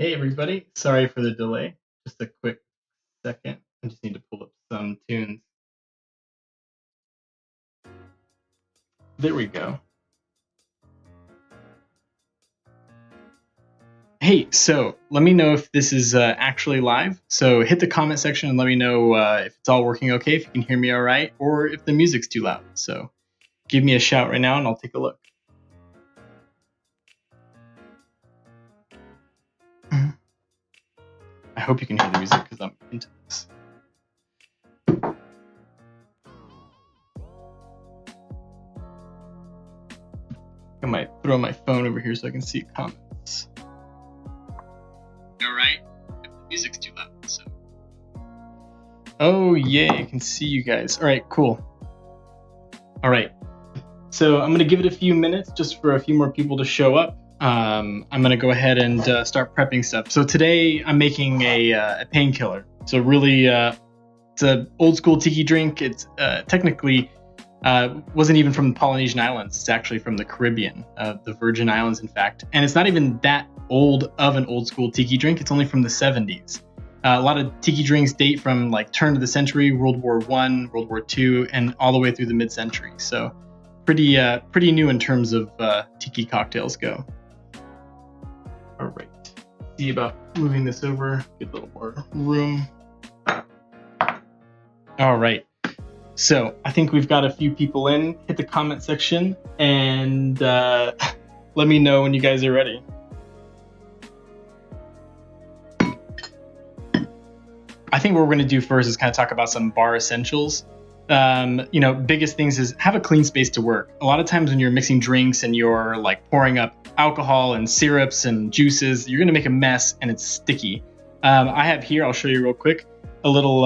Hey everybody, sorry for the delay. Just a quick second. I just need to pull up some tunes. There we go. Hey, so let me know if this is actually live. So hit the comment section and let me know if it's all working okay, if you can hear me all right, or if the music's too loud. So give me a shout right now and I'll take a look. I hope you can hear the music because I'm into this. I might throw my phone over here so I can see comments. All right, if the music's too loud. So. Oh yay, I can see you guys. All right, cool. All right, so I'm gonna give it a few minutes just for a few more people to show up. I'm gonna go ahead and start prepping stuff. So today I'm making a painkiller. So really, it's an old school tiki drink. It's technically wasn't even from the Polynesian Islands. It's actually from the Caribbean, the Virgin Islands, in fact. And it's not even that old of an old school tiki drink. It's only from the 70s. A lot of tiki drinks date from like turn of the century, World War I, World War II, and all the way through the mid-century. So pretty new in terms of tiki cocktails go. All right, see about moving this over, get a little more room. All right, so I think we've got a few people in. Hit the comment section and let me know when you guys are ready. I think what we're going to do first is kind of talk about some bar essentials. Biggest things is have a clean space to work. A lot of times when you're mixing drinks and you're like pouring up alcohol and syrups and juices, you're going to make a mess and it's sticky. I have here, I'll show you real quick, a little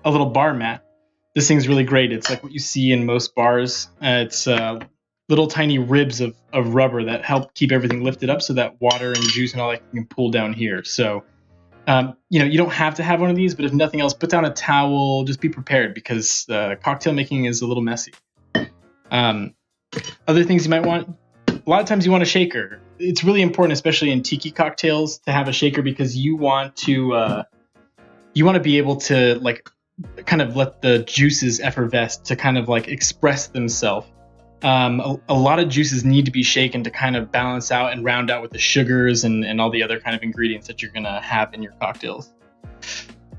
bar mat. This thing's really great. It's like what you see in most bars. It's little tiny ribs of rubber that help keep everything lifted up so that water and juice and all that can pull down here. So you don't have to have one of these, but if nothing else, put down a towel. Just be prepared because cocktail making is a little messy. Other things you might want, a lot of times you want a shaker. It's really important, especially in tiki cocktails, to have a shaker because you want to be able to like kind of let the juices effervesce to kind of like express themselves. A lot of juices need to be shaken to kind of balance out and round out with the sugars and all the other kind of ingredients that you're going to have in your cocktails.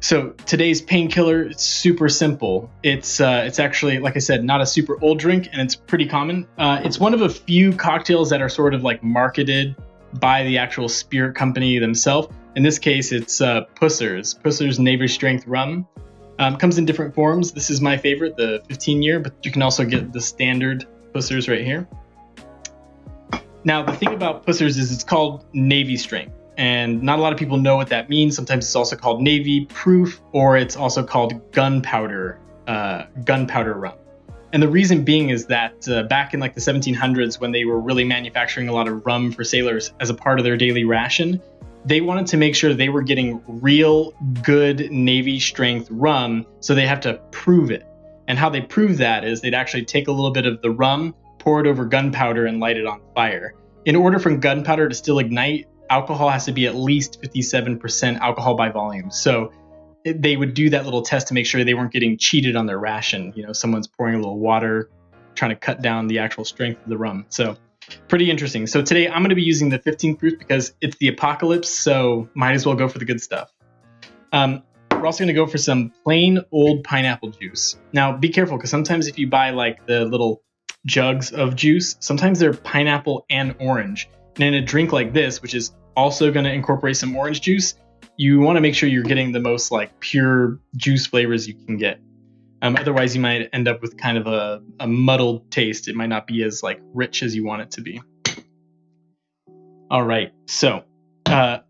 So today's painkiller, it's super simple. It's actually, like I said, not a super old drink, and it's pretty common. It's one of a few cocktails that are sort of like marketed by the actual spirit company themselves. In this case, it's Pleaures Navy Strength Rum. Comes in different forms. This is my favorite, the 15-year, but you can also get the standard Pleaures right here. Now, the thing about Pleaures is it's called Navy Strength, and not a lot of people know what that means. Sometimes it's also called Navy Proof, or it's also called gunpowder rum. And the reason being is that back in like the 1700s, when they were really manufacturing a lot of rum for sailors as a part of their daily ration, they wanted to make sure they were getting real good Navy strength rum, so they have to prove it. And how they prove that is they'd actually take a little bit of the rum, pour it over gunpowder, and light it on fire. In order for gunpowder to still ignite, alcohol has to be at least 57% alcohol by volume. So they would do that little test to make sure they weren't getting cheated on their ration. Someone's pouring a little water, trying to cut down the actual strength of the rum. So pretty interesting. So today I'm going to be using the 15 proof because it's the apocalypse, so might as well go for the good stuff. We're also going to go for some plain old pineapple juice. Now, be careful because sometimes if you buy like the little jugs of juice, sometimes they're pineapple and orange. And in a drink like this, which is also going to incorporate some orange juice, you want to make sure you're getting the most like pure juice flavors you can get. Otherwise, you might end up with kind of a muddled taste. It might not be as like rich as you want it to be. All right, so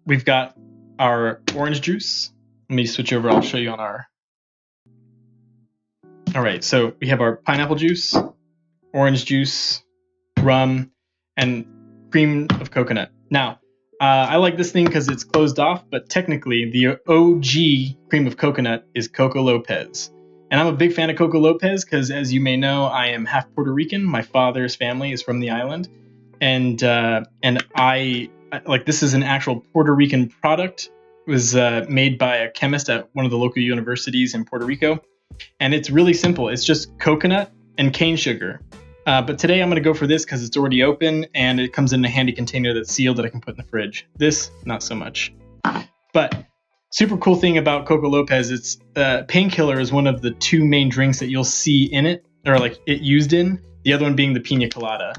we've got our orange juice. Let me switch over. I'll show you on our. All right, so we have our pineapple juice, orange juice, rum, and cream of coconut. Now, I like this thing because it's closed off, but technically the OG cream of coconut is Coco Lopez. And I'm a big fan of Coco Lopez because, as you may know, I am half Puerto Rican. My father's family is from the island. And I like this is an actual Puerto Rican product. It was made by a chemist at one of the local universities in Puerto Rico. And it's really simple. It's just coconut and cane sugar. But today I'm going to go for this because it's already open and it comes in a handy container that's sealed that I can put in the fridge. This, not so much. But super cool thing about Coco Lopez, it's Painkiller is one of the two main drinks that you'll see in it, or like it used in. The other one being the pina colada.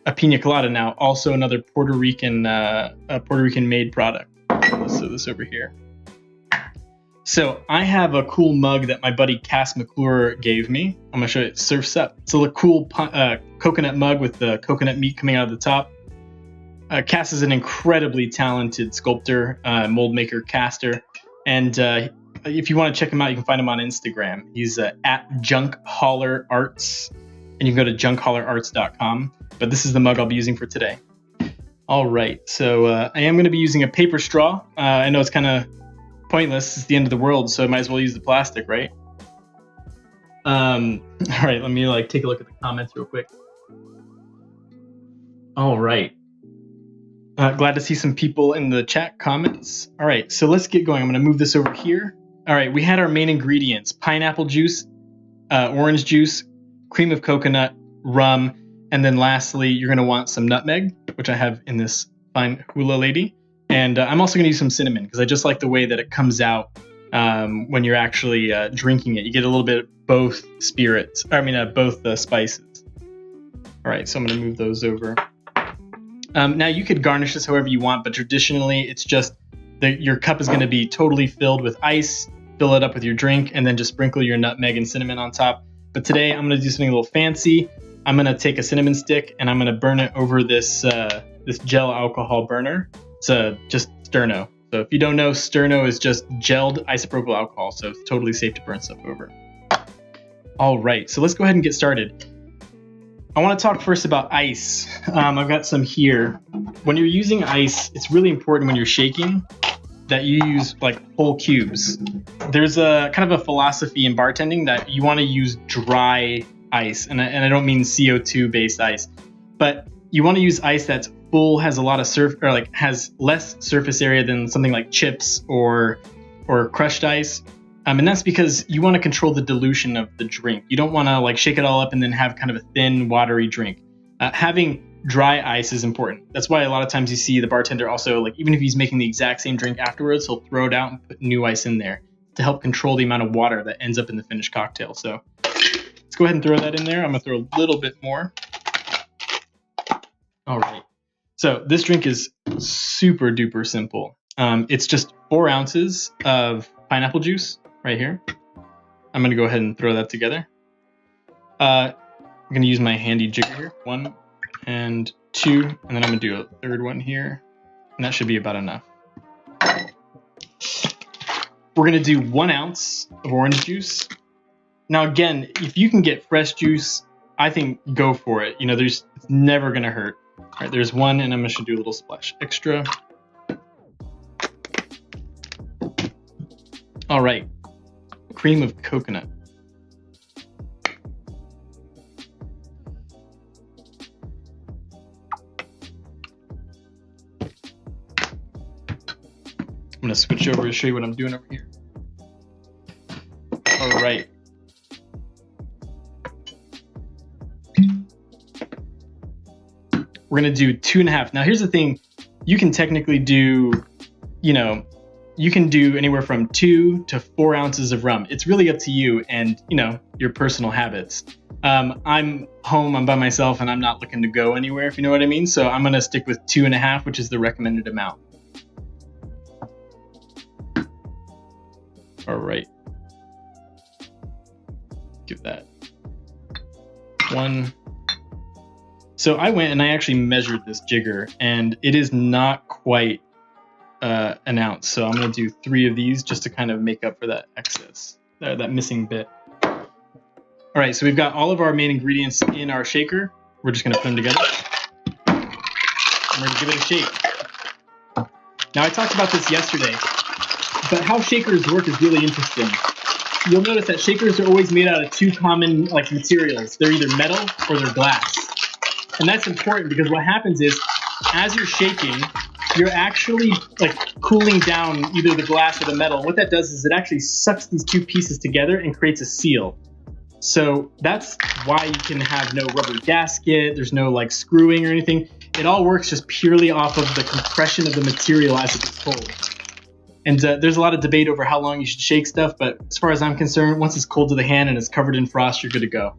A pina colada now, also another Puerto Rican made product. Let's throw this over here. So I have a cool mug that my buddy Cass McClure gave me. I'm gonna show you. It surfs up. It's a cool coconut mug with the coconut meat coming out of the top. Cass is an incredibly talented sculptor, mold maker, caster, and if you want to check him out, you can find him on Instagram. He's at Junk Holler Arts, and you can go to junkhollerarts.com. But this is the mug I'll be using for today. All right, so I am going to be using a paper straw. I know it's kind of pointless. It's the end of the world, so I might as well use the plastic, right? All right, let me take a look at the comments real quick. All right. Glad to see some people in the chat comments. All right, so let's get going. I'm going to move this over here. All right, we had our main ingredients: pineapple juice, orange juice, cream of coconut, rum, and then lastly, you're going to want some nutmeg, which I have in this fine hula lady. And I'm also going to use some cinnamon because I just like the way that it comes out when you're actually drinking it. You get a little bit of both spirits, both spices. All right, so I'm going to move those over. Now you could garnish this however you want, but traditionally it's just your cup is going to be totally filled with ice, fill it up with your drink, and then just sprinkle your nutmeg and cinnamon on top. But today I'm going to do something a little fancy. I'm going to take a cinnamon stick and I'm going to burn it over this gel alcohol burner. It's just Sterno. So if you don't know, Sterno is just gelled isopropyl alcohol, so it's totally safe to burn stuff over. All right, so let's go ahead and get started. I want to talk first about ice. I've got some here. When you're using ice, it's really important when you're shaking that you use whole cubes. There's a kind of a philosophy in bartending that you want to use dry ice, and I don't mean CO2 based ice, but you want to use ice that's full, has a lot of has less surface area than something like chips or crushed ice. And that's because you want to control the dilution of the drink. You don't want to shake it all up and then have kind of a thin, watery drink. Having dry ice is important. That's why a lot of times you see the bartender also, even if he's making the exact same drink afterwards, he'll throw it out and put new ice in there to help control the amount of water that ends up in the finished cocktail. So let's go ahead and throw that in there. I'm going to throw a little bit more. All right. So this drink is super duper simple. It's just 4 ounces of pineapple juice right here. I'm going to go ahead and throw that together. I'm going to use my handy jigger here. 1 and 2, and then I'm going to do a third one here. And that should be about enough. We're going to do 1 ounce of orange juice. Now, again, if you can get fresh juice, I think go for it. It's never going to hurt. All right, there's 1, and I'm going to do a little splash extra. All right, cream of coconut. I'm going to switch over to show you what I'm doing over here. All right. We're going to do 2.5. Now, here's the thing. You can technically do, you can do anywhere from 2 to 4 ounces of rum. It's really up to you and, your personal habits. I'm home, I'm by myself, and I'm not looking to go anywhere, if you know what I mean. So I'm going to stick with 2.5, which is the recommended amount. All right. Give that 1. So I went and I actually measured this jigger, and it is not quite an ounce. So I'm going to do 3 of these just to kind of make up for that excess, that missing bit. All right, so we've got all of our main ingredients in our shaker. We're just going to put them together. I'm ready to give it a shake. Now, I talked about this yesterday, but how shakers work is really interesting. You'll notice that shakers are always made out of 2 common materials. They're either metal or they're glass. And that's important because what happens is as you're shaking, you're actually like cooling down either the glass or the metal. What that does is it actually sucks these two pieces together and creates a seal. So that's why you can have no rubber gasket. There's no like screwing or anything. It all works just purely off of the compression of the material as it gets cold. And there's a lot of debate over how long you should shake stuff, but as far as I'm concerned, once it's cold to the hand and it's covered in frost, you're good to go.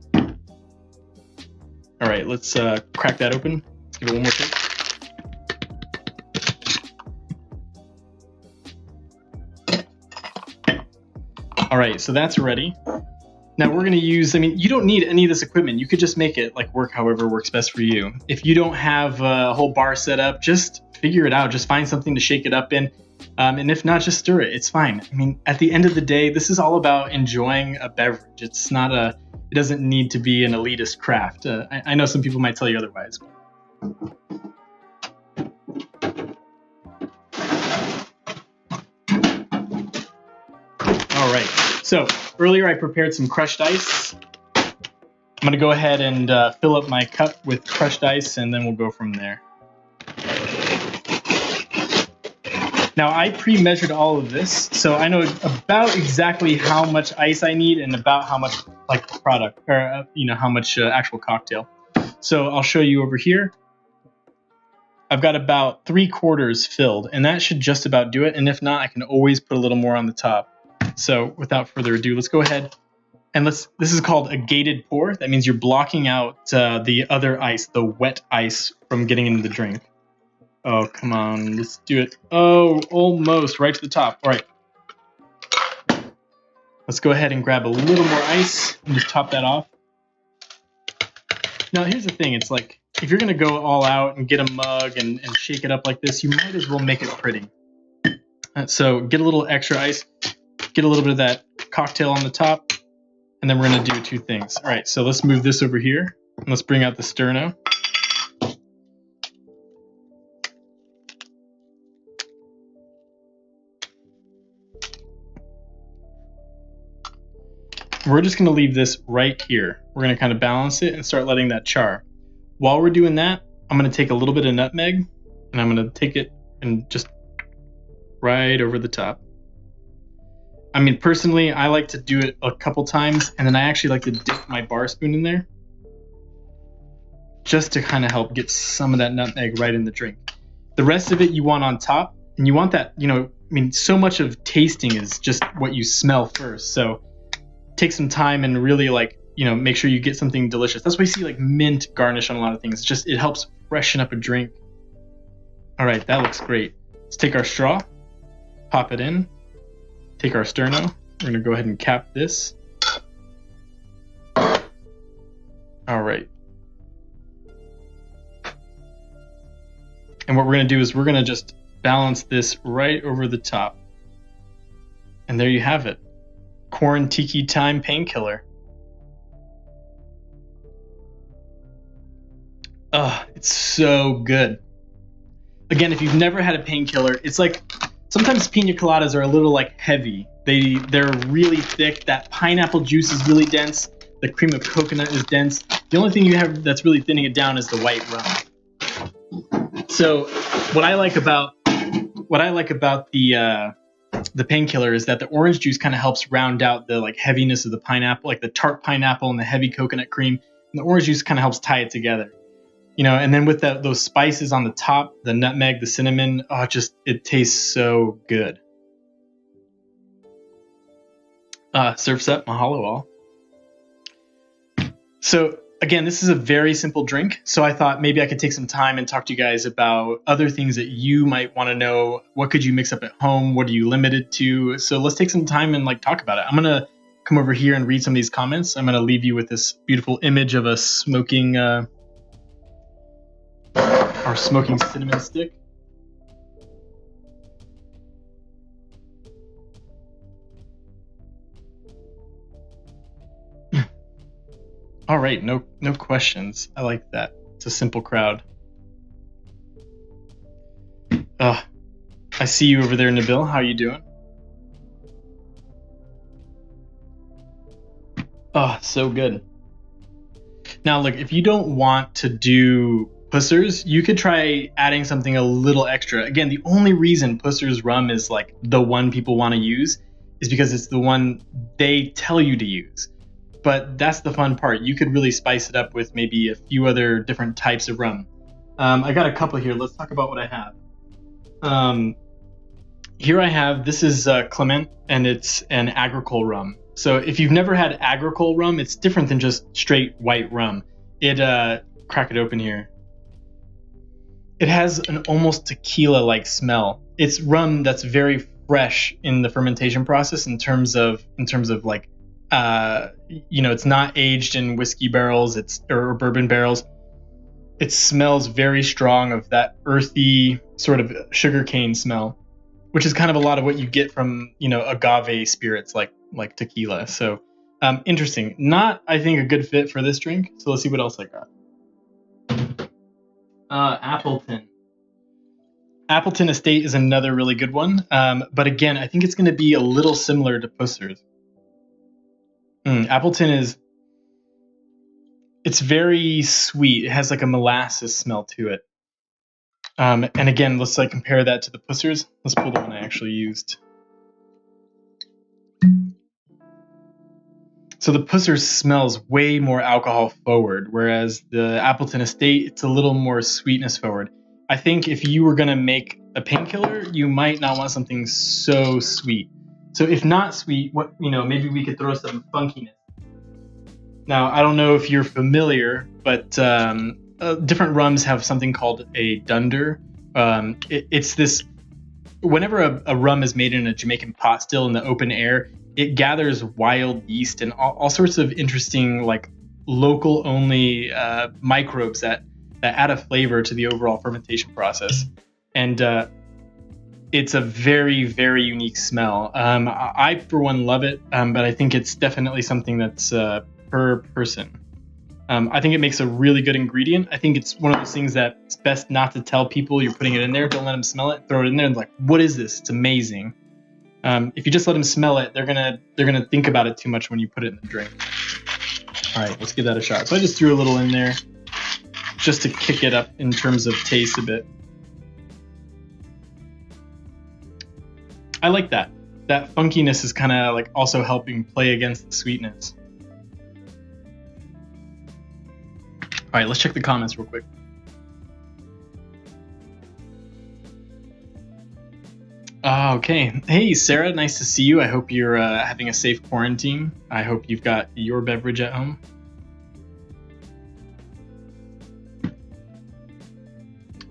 All right, let's crack that open. Let's give it one more shake. All right, so that's ready. Now we're gonna use, I mean, you don't need any of this equipment. You could just make it like work however works best for you. If you don't have a whole bar set up, just figure it out. Just find something to shake it up in. And if not, just stir it. It's fine. I mean, at the end of the day, this is all about enjoying a beverage. It's not it doesn't need to be an elitist craft. I know some people might tell you otherwise. All right. So earlier I prepared some crushed ice. I'm going to go ahead and fill up my cup with crushed ice, and then we'll go from there. Now I pre-measured all of this, so I know about exactly how much ice I need and about how much like product, or how much actual cocktail. So I'll show you over here. I've got about 3/4 filled, and that should just about do it. And if not, I can always put a little more on the top. So without further ado, let's go ahead and this is called a gated pour. That means you're blocking out the other ice, the wet ice, from getting into the drink. Oh, come on, let's do it. Oh, almost right to the top. All right. Let's go ahead and grab a little more ice and just top that off. Now, here's the thing. It's like, if you're going to go all out and get a mug and shake it up like this, you might as well make it pretty. So get a little extra ice, get a little bit of that cocktail on the top, and then we're going to do two things. All right, so let's move this over here, and let's bring out the sterno. We're just going to leave this right here. We're going to kind of balance it and start letting that char. While we're doing that, I'm going to take a little bit of nutmeg, and I'm going to take it and just right over the top. I mean, personally, I like to do it a couple times, and then I actually like to dip my bar spoon in there just to kind of help get some of that nutmeg right in the drink. The rest of it you want on top, and you want that, I mean, so much of tasting is just what you smell first. So take some time and really make sure you get something delicious. That's why you see like mint garnish on a lot of things. It helps freshen up a drink. All right, that looks great. Let's take our straw, pop it in, take our sterno. We're gonna go ahead and cap this. All right. And what we're gonna do is we're gonna just balance this right over the top. And there you have it. Quaran-Tiki time painkiller. It's so good. Again, if you've never had a painkiller, it's like sometimes pina coladas are a little like heavy. They're really thick. That pineapple juice is really dense. The cream of coconut is dense. The only thing you have that's really thinning it down is the white rum. So what I like about the painkiller is that the orange juice kind of helps round out the like heaviness of the pineapple, like the tart pineapple and the heavy coconut cream. And the orange juice kind of helps tie it together. And then with those spices on the top, the nutmeg, the cinnamon, it tastes so good. Surf's up, mahalo all. So again, this is a very simple drink. So I thought maybe I could take some time and talk to you guys about other things that you might want to know. What could you mix up at home? What are you limited to? So let's take some time and talk about it. I'm going to come over here and read some of these comments. I'm going to leave you with this beautiful image of us smoking our smoking cinnamon stick. All right, no questions. I like that. It's a simple crowd. I see you over there, Nabil. How are you doing? So good. Now, look, if you don't want to Pussers, you could try adding something a little extra. Again, the only reason Pussers rum is like the one people want to use is because it's the one they tell you to use. But that's the fun part. You could really spice it up with maybe a few other different types of rum. I got a couple here. Let's talk about what I have. Here I have, this is Clement, and it's an agricole rum. So if you've never had agricole rum, it's different than just straight white rum. Crack it open here. It has an almost tequila-like smell. It's rum that's very fresh in the fermentation process in terms of like, it's not aged in whiskey barrels, or bourbon barrels. It smells very strong of that earthy sort of sugarcane smell, which is kind of a lot of what you get from, agave spirits like tequila. So interesting. Not, I think, a good fit for this drink. So let's see what else I got. Appleton. Appleton Estate is another really good one. But again, I think it's going to be a little similar to Pussers. Appleton it's very sweet. It has like a molasses smell to it. And again, let's compare that to the Pussers. Let's pull the one I actually used. So the Pussers smells way more alcohol forward, whereas the Appleton Estate, it's a little more sweetness forward. I think if you were going to make a painkiller, you might not want something so sweet. So if not sweet, maybe we could throw some funkiness. Now, I don't know if you're familiar, but different rums have something called a dunder. It's this, whenever a rum is made in a Jamaican pot still in the open air, it gathers wild yeast and all sorts of interesting, like, local only microbes that add a flavor to the overall fermentation process. And it's a very, very unique smell. I for one, love it, but I think it's definitely something that's per person. I think it makes a really good ingredient. I think it's one of those things that it's best not to tell people you're putting it in there. Don't let them smell it. Throw it in there and like, what is this? It's amazing. If you just let them smell it, they're gonna think about it too much when you put it in the drink. All right, let's give that a shot. So I just threw a little in there just to kick it up in terms of taste a bit. I like that. That funkiness is kind of like also helping play against the sweetness. All right, let's check the comments real quick. Okay. Hey, Sarah, nice to see you. I hope you're having a safe quarantine. I hope you've got your beverage at home.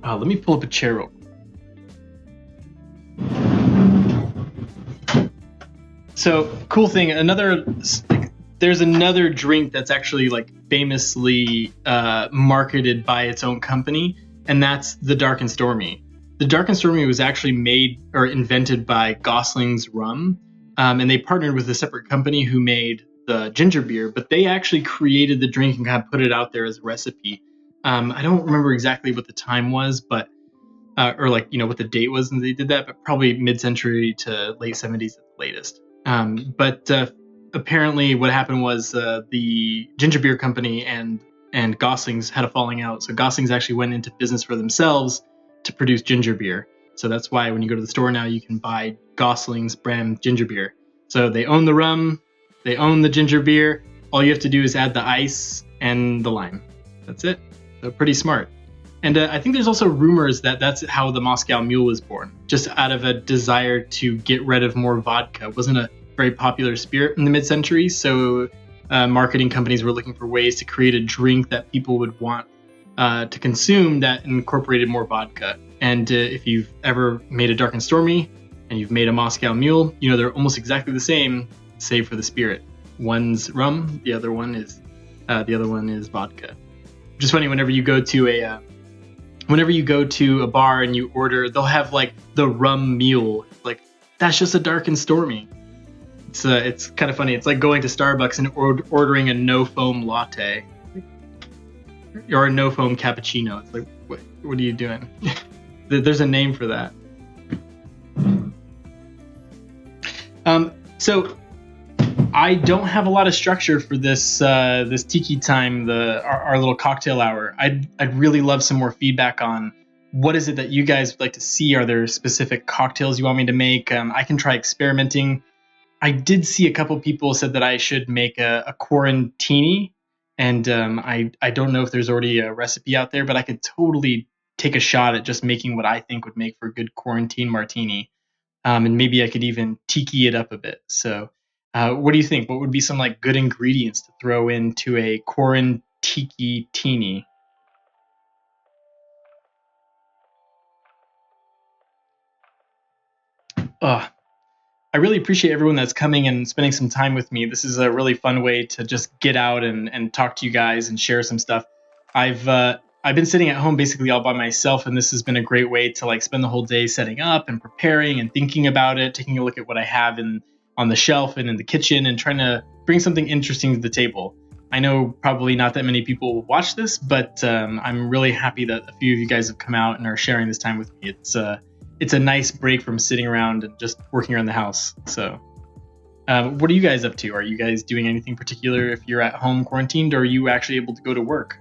Let me pull up a chair real quick. So, cool thing, there's another drink that's actually like famously marketed by its own company, and that's the Dark and Stormy. The Dark and Stormy was actually made or invented by Gosling's Rum, and they partnered with a separate company who made the ginger beer, but they actually created the drink and kind of put it out there as a recipe. I don't remember exactly what the time was, but what the date was and they did that, but probably mid-century to late 70s at the latest. But apparently what happened was the ginger beer company and Gosling's had a falling out. So Gosling's actually went into business for themselves to produce ginger beer. So that's why when you go to the store now, you can buy Gosling's brand ginger beer. So they own the rum, they own the ginger beer. All you have to do is add the ice and the lime. That's it. So pretty smart. And I think there's also rumors that that's how the Moscow Mule was born, just out of a desire to get rid of more vodka. It wasn't a very popular spirit in the mid-century, so marketing companies were looking for ways to create a drink that people would want to consume that incorporated more vodka. And if you've ever made a Dark and Stormy and you've made a Moscow Mule, they're almost exactly the same, save for the spirit. One's rum, the other one is vodka. Which is funny, whenever you go to a bar and you order, they'll have like the rum mule. Like, that's just a Dark and Stormy. It's kind of funny. It's like going to Starbucks and ordering a no foam latte or a no foam cappuccino. It's like, what are you doing? There's a name for that. So I don't have a lot of structure for this this tiki time, our little cocktail hour. I'd really love some more feedback on what is it that you guys would like to see. Are there specific cocktails you want me to make? I can try experimenting. I did see a couple people said that I should make a Quaran-Tiki, and I don't know if there's already a recipe out there, but I could totally take a shot at just making what I think would make for a good quarantine martini. And maybe I could even tiki it up a bit. So, what do you think? What would be some like good ingredients to throw into a Quaran-Tiki teeny? I really appreciate everyone that's coming and spending some time with me. This is a really fun way to just get out and talk to you guys and share some stuff. I've been sitting at home basically all by myself, and this has been a great way to like spend the whole day setting up and preparing and thinking about it, taking a look at what I have on the shelf and in the kitchen, and trying to bring something interesting to the table. I know probably not that many people will watch this, but I'm really happy that a few of you guys have come out and are sharing this time with me. It's a nice break from sitting around and just working around the house. So, what are you guys up to? Are you guys doing anything particular if you're at home quarantined, or are you actually able to go to work?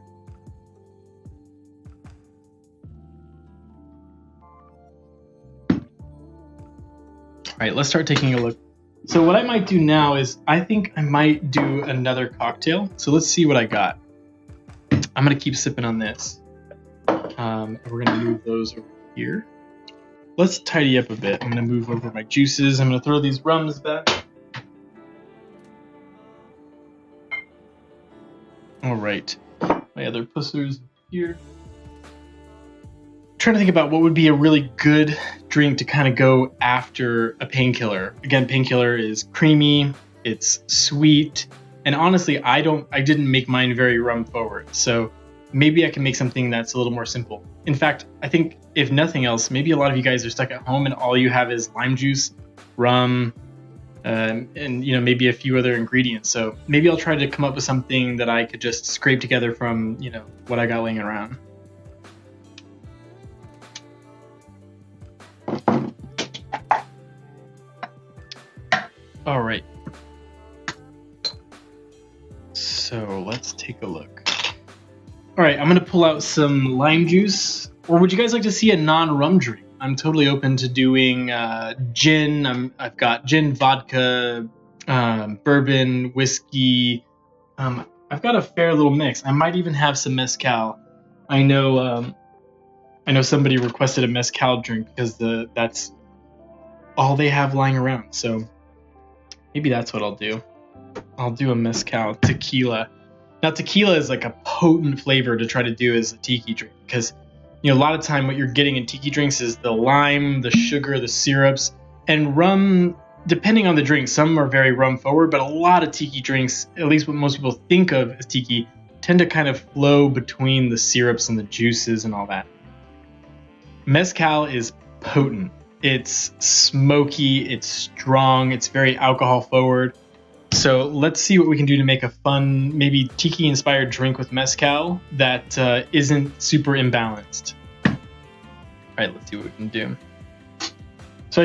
All right, let's start taking a look. So what I might do now is I think I might do another cocktail. So let's see what I got. I'm going to keep sipping on this. And we're going to move those over here. Let's tidy up a bit. I'm going to move over my juices. I'm going to throw these rums back. All right. My other pussers here. I'm trying to think about what would be a really good drink to kind of go after a painkiller. Again, painkiller is creamy, it's sweet, and honestly, I didn't make mine very rum forward. So maybe I can make something that's a little more simple. In fact, I think if nothing else, maybe a lot of you guys are stuck at home and all you have is lime juice, rum, and maybe a few other ingredients. So maybe I'll try to come up with something that I could just scrape together from what I got laying around. All right. So let's take a look. All right, I'm gonna pull out some lime juice. Or would you guys like to see a non-rum drink? I'm totally open to doing gin. I've got gin, vodka, bourbon, whiskey. I've got a fair little mix. I might even have some mezcal. I know somebody requested a mezcal drink because that's all they have lying around. So maybe that's what I'll do. I'll do a mezcal tequila. Now, tequila is like a potent flavor to try to do as a tiki drink because, a lot of time what you're getting in tiki drinks is the lime, the sugar, the syrups, and rum. Depending on the drink, some are very rum forward, but a lot of tiki drinks, at least what most people think of as tiki, tend to kind of flow between the syrups and the juices and all that. Mezcal is potent. It's smoky, it's strong, it's very alcohol forward. So let's see what we can do to make a fun, maybe tiki-inspired drink with mezcal that isn't super imbalanced. All right, let's see what we can do. So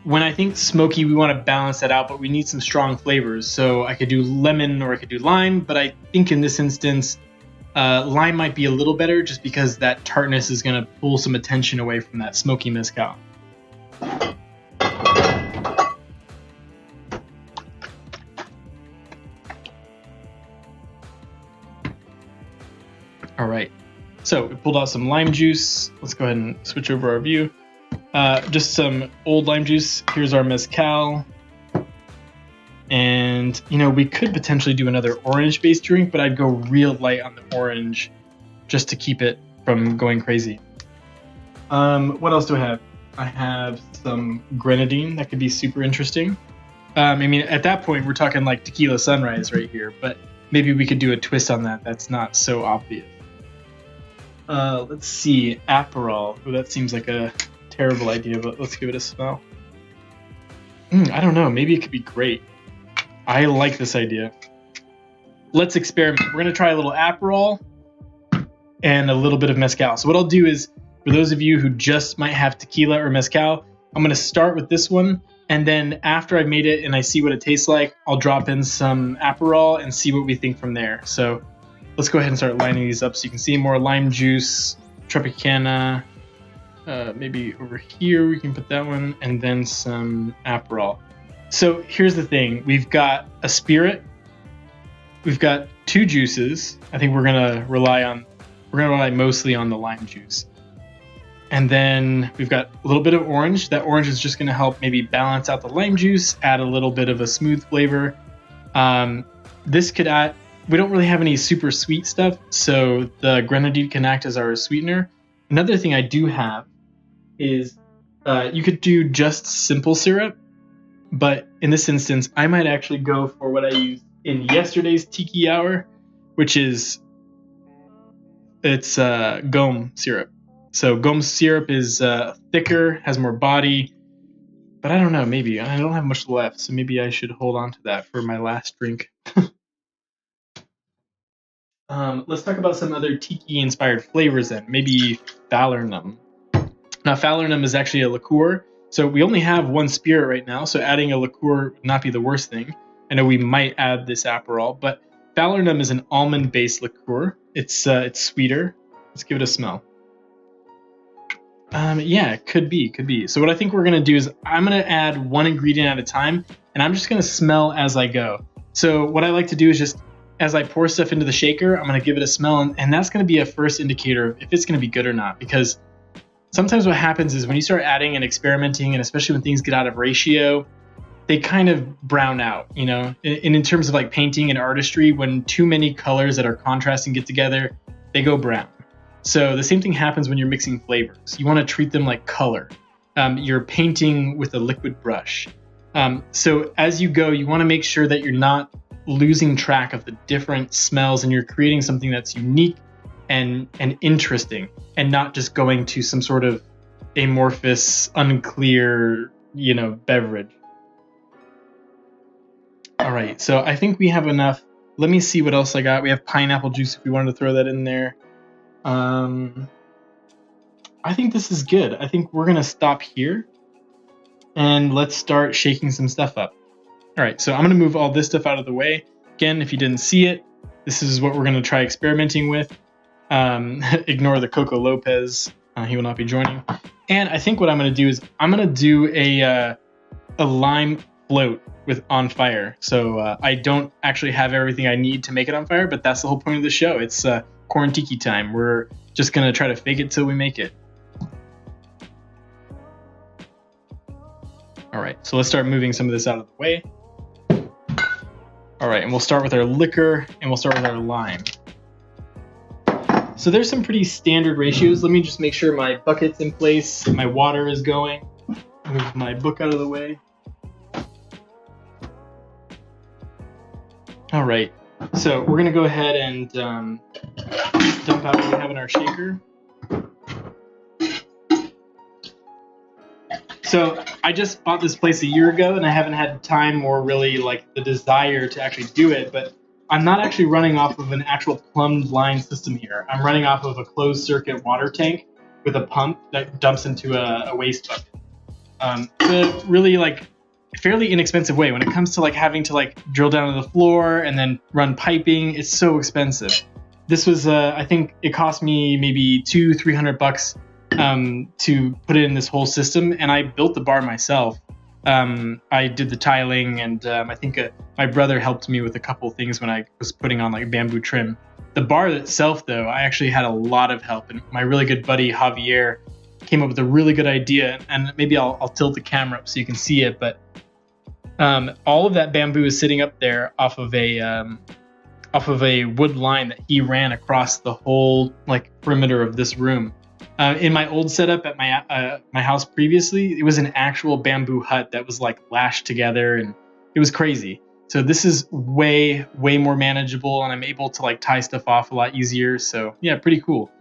when I think smoky, we want to balance that out, but we need some strong flavors. So I could do lemon or I could do lime, but I think in this instance, lime might be a little better just because that tartness is going to pull some attention away from that smoky mezcal. All right, so we pulled out some lime juice. Let's go ahead and switch over our view. Just some old lime juice. Here's our mezcal. And, we could potentially do another orange-based drink, but I'd go real light on the orange just to keep it from going crazy. What else do I have? I have some grenadine. That could be super interesting. At that point, we're talking like tequila sunrise right here, but maybe we could do a twist on that. That's not so obvious. Let's see, Aperol. Oh, that seems like a terrible idea, but let's give it a smell. I don't know. Maybe it could be great. I like this idea. Let's experiment. We're going to try a little Aperol and a little bit of mezcal. So what I'll do is, for those of you who just might have tequila or mezcal, I'm going to start with this one, And then after I've made it and I see what it tastes like, I'll drop in some Aperol and see what we think from there. So let's go ahead and start lining these up so you can see more lime juice, Tropicana, maybe over here we can put that one, and then some Aperol. So here's the thing. We've got a spirit. We've got 2 juices. I think we're gonna rely mostly on the lime juice. And then we've got a little bit of orange. That orange is just gonna help maybe balance out the lime juice, add a little bit of a smooth flavor. This could add, we don't really have any super sweet stuff, so the grenadine can act as our sweetener. Another thing I do have is you could do just simple syrup, but in this instance, I might actually go for what I used in yesterday's tiki hour, which is gom syrup. So gom syrup is thicker, has more body, but I don't know, maybe I don't have much left, so maybe I should hold on to that for my last drink. Let's talk about some other tiki-inspired flavors then. Maybe falernum. Now, falernum is actually a liqueur, so we only have 1 spirit right now, so adding a liqueur would not be the worst thing. I know we might add this Aperol, but falernum is an almond-based liqueur. It's sweeter. Let's give it a smell. Yeah, could be. So what I think we're gonna do is I'm gonna add 1 ingredient at a time, and I'm just gonna smell as I go. So what I like to do is just, as I pour stuff into the shaker, I'm gonna give it a smell, and that's gonna be a first indicator of if it's gonna be good or not, because sometimes what happens is when you start adding and experimenting, and especially when things get out of ratio, they kind of brown out, you know? And in terms of like painting and artistry, when too many colors that are contrasting get together, they go brown. So the same thing happens when you're mixing flavors. You want to treat them like color. You're painting with a liquid brush. So as you go, you want to make sure that you're not losing track of the different smells, and you're creating something that's unique and interesting, and not just going to some sort of amorphous, unclear, beverage. All right, so I think we have enough. Let me see what else I got. We have pineapple juice if we wanted to throw that in there. I think this is good. I think we're gonna stop here and let's start shaking some stuff up. All right, so I'm gonna move all this stuff out of the way. Again, if you didn't see it, this is what we're gonna try experimenting with. Ignore the Coco Lopez. He will not be joining. And I think what I'm gonna do is I'm gonna do a lime float with on fire. So I don't actually have everything I need to make it on fire, but that's the whole point of the show. It's Quaran-Tiki time. We're just gonna try to fake it till we make it. All right, so let's start moving some of this out of the way. All right, and we'll start with our liquor, and we'll start with our lime. So there's some pretty standard ratios. Let me just make sure my bucket's in place, my water is going. Move my book out of the way. All right, so we're gonna go ahead and dump out what we have in our shaker. So I just bought this place a year ago, and I haven't had time or really like the desire to actually do it, but I'm not actually running off of an actual plumbed line system here. I'm running off of a closed circuit water tank with a pump that dumps into a waste bucket. It's a really fairly inexpensive way. When it comes to having to drill down to the floor and then run piping, it's so expensive. This was I think it cost me maybe $200-300 to put it in this whole system, and I built the bar myself. I did the tiling, and I think my brother helped me with a couple things when I was putting on bamboo trim. The bar itself, though, I actually had a lot of help, and my really good buddy Javier came up with a really good idea. And maybe I'll tilt the camera up so you can see it, but all of that bamboo is sitting up there off of a wood line that he ran across the whole perimeter of this room. In my old setup at my house previously, it was an actual bamboo hut that was lashed together, and it was crazy. So this is way more manageable, and I'm able to tie stuff off a lot easier. So yeah, pretty cool.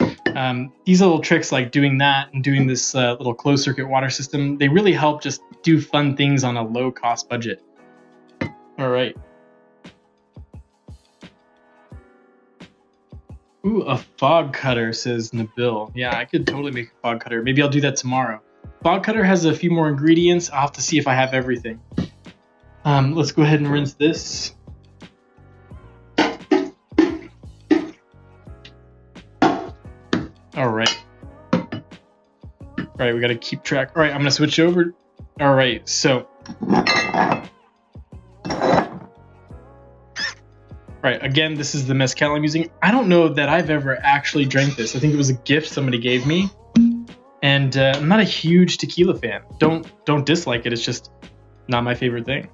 These little tricks like doing that and doing this little closed circuit water system, they really help just do fun things on a low cost budget. All right. Ooh, a fog cutter, says Nabil. Yeah, I could totally make a fog cutter. Maybe I'll do that tomorrow. Fog cutter has a few more ingredients. I'll have to see if I have everything. Let's go ahead and rinse this. All right. All right, we got to keep track. All right, I'm going to switch over. All right, so. All right, again, this is the mezcal I'm using. I don't know that I've ever actually drank this. I think it was a gift somebody gave me. And I'm not a huge tequila fan. Don't dislike it. It's just not my favorite thing.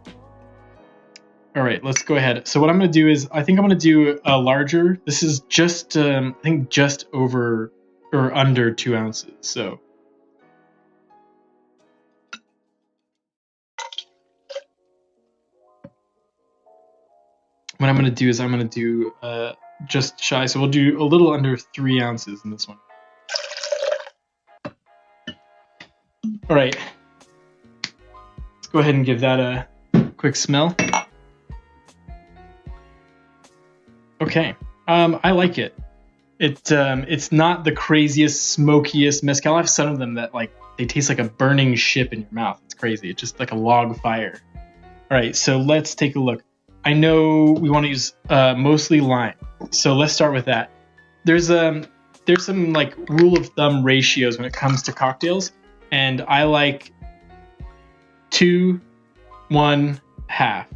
All right, let's go ahead. So what I'm going to do is, I think I'm going to do a larger. This is just, I think just over or under 2 ounces. So. What I'm going to do is I'm going to do just shy. So we'll do a little under 3 ounces in this one. All right. Let's go ahead and give that a quick smell. Okay. I like it. It's not the craziest, smokiest mezcal. I have some of them that like they taste like a burning ship in your mouth. It's crazy. It's just like a log fire. All right. So let's take a look. I know we want to use mostly lime, so let's start with that. There's some like rule of thumb ratios when it comes to cocktails, and I like 2, 1, half.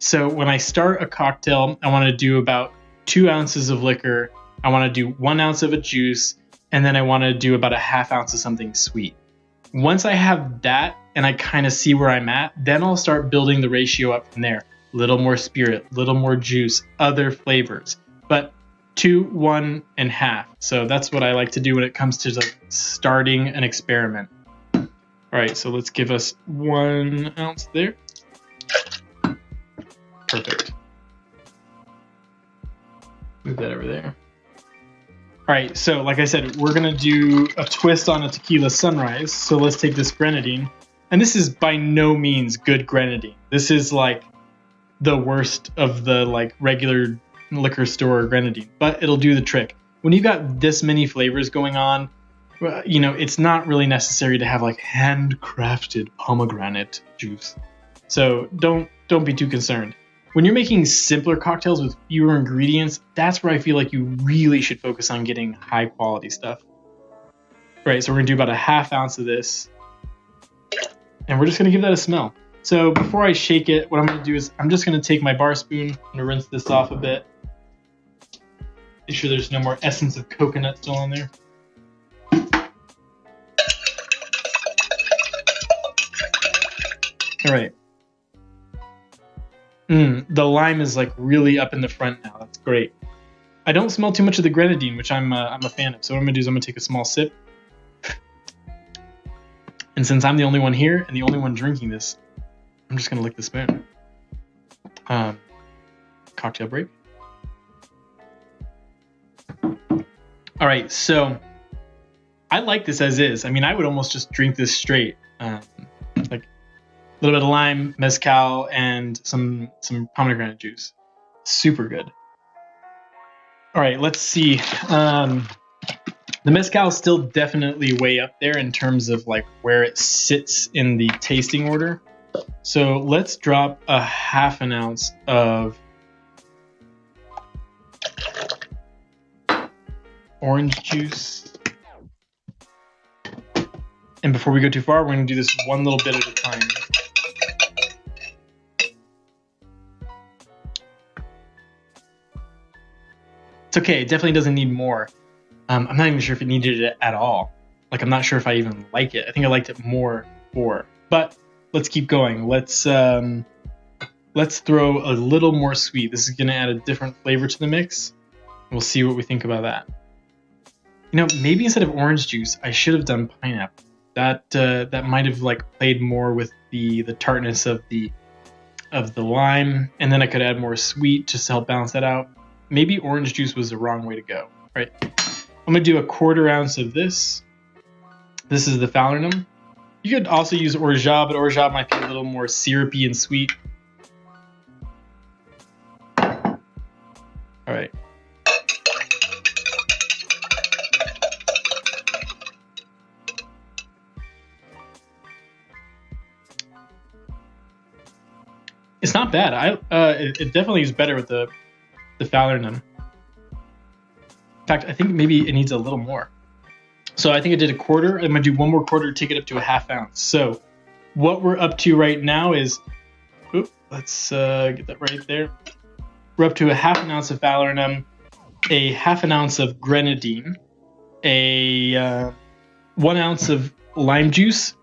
So when I start a cocktail, I want to do about 2 ounces of liquor. I want to do 1 ounce of a juice, and then I want to do about a ½ ounce of something sweet. Once I have that and I kind of see where I'm at, then I'll start building the ratio up from there. Little more spirit, little more juice, other flavors, but 2, 1, and half. So that's what I like to do when it comes to like starting an experiment. All right, so let's give us 1 ounce there. Perfect. Move that over there. All right, so like I said, we're gonna do a twist on a tequila sunrise. So let's take this grenadine, and this is by no means good grenadine. This is like the worst of the like regular liquor store grenadine, but it'll do the trick. When you've got this many flavors going on, you know, it's not really necessary to have like handcrafted pomegranate juice. So don't be too concerned. When you're making simpler cocktails with fewer ingredients, that's where I feel like you really should focus on getting high quality stuff. Right, so we're gonna do about a ½ ounce of this, and we're just gonna give that a smell. So before I shake it, what I'm going to do is I'm just going to take my bar spoon. I'm going to rinse this off a bit. Make sure there's no more essence of coconut still on there. All right. The lime is like really up in the front now. That's great. I don't smell too much of the grenadine, which I'm a fan of. So what I'm going to do is I'm going to take a small sip. And since I'm the only one here and the only one drinking this, I'm just gonna lick the spoon. Cocktail break. All right, so I like this as is. I mean, I would almost just drink this straight. Like a little bit of lime, mezcal, and some pomegranate juice. Super good. All right, let's see. The mezcal is still definitely way up there in terms of like where it sits in the tasting order. So let's drop a ½ ounce of orange juice. And before we go too far, we're going to do this one little bit at a time. It's okay. It definitely doesn't need more. I'm not even sure if it needed it at all. Like, I'm not sure if I even like it. I think I liked it more before. But let's keep going. Let's throw a little more sweet. This is going to add a different flavor to the mix. We'll see what we think about that. You know, maybe instead of orange juice, I should have done pineapple. That might have like played more with the tartness of the lime, and then I could add more sweet just to help balance that out. Maybe orange juice was the wrong way to go. All right, I'm gonna do a ½ ounce of this. This is the Falernum. You could also use orgeat, but orgeat might be a little more syrupy and sweet. All right. It's not bad. It definitely is better with the Falernum. In fact, I think maybe it needs a little more. So I think I did a quarter. I'm gonna do one more quarter to take it up to a ½ ounce. So what we're up to right now is, let's get that right there. We're up to a ½ ounce of Falernum, a ½ ounce of grenadine, a 1 ounce of lime juice,